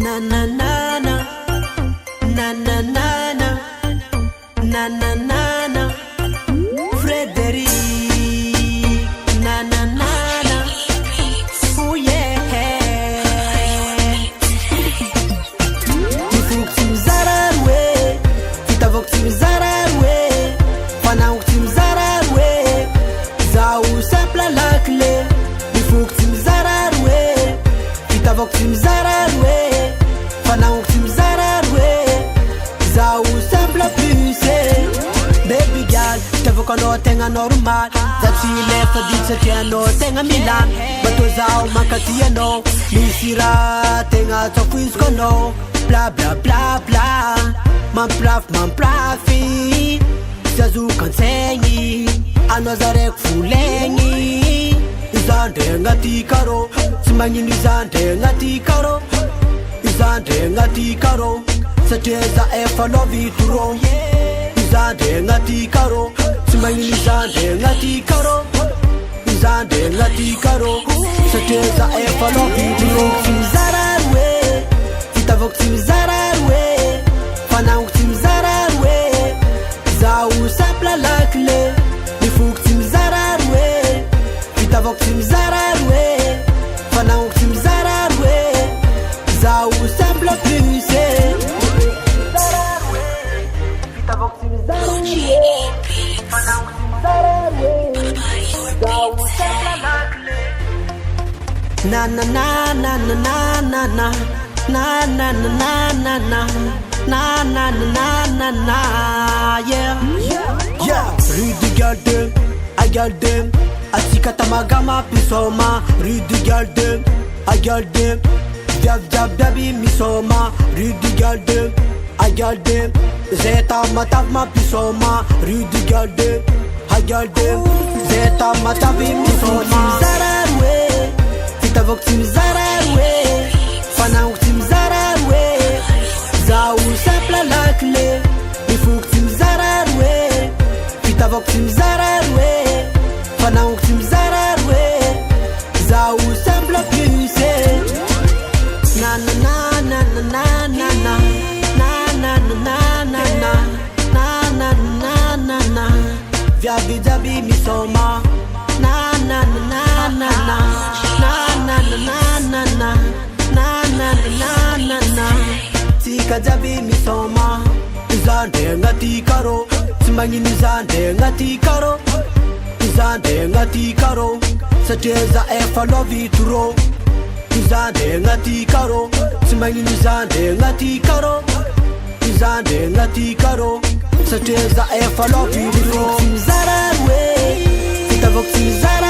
Na na na na, na na na na, na na na na, Frédéric, na na na na, oh yeah. Il faut que tu me zararoué, tu t'avons que tu me zararoué, pendant que tu me zararoué, zaou simple à la clé. Il faut que tu me zararoué, tu t'avons que tu me zararoué. Pendant que tu me zararoué, zaou simple plus baby girl, t'avou qu'on a tenga normal. Zati left dit se tiano tenga Milan. Bato zao makati no, misira tenga tofuis kono. Bla bla bla bla, man plafi. Zazu kansengi, anozarek fulengi. Izande ngati karo, simangini izande ngati karo. Izande ngati karo, sateza follow vituro. Izande ngati karo, simangini izande ngati karo. Izande ngati karo, sateza follow vituro. Zararoué, titavo que zararoué, pendant que tu zararoué, zaou simple à la clé. Il faut que tu zararoué, titavo que zararoué, pendant que tu zararoué. Zaou simple plus zararoué, t'avons que tu me zararoué, pendant que tu me zararoué, zaou simple à la clé. Na na na na na na na na na na na na na na na na na yeah yeah. Rue du Galdem, à Galdem, Atikata Magama Pisoma. Rue du Galdem, à Galdem. Jab dabi misoma, rue du Galdem, à Galdem. Zeta matav ma pisoma, rue du Galdem, à Galdem. Zeta matavi misoma. Zararoué, titavo que tu me zararoué, pendant que tu me zararoué, zaou simple à la clé. Il faut que tu me zararoué, titavo que tu me zararoué, pendant que tu me zararoué, zaou simple plus na na na na na na na na na na na na na na na na Viabi jabi misoma na na na na na na na na na na na na na na Tika jabi misoma Izande ngati karo Simangini izande ngati karo Izande ngati karo Sateza follow vituro Izande ngati karo, simangini izande ngati karo. Izande ngati karo, sateza follow vituro. Zararoué, titavo que tu zararoué.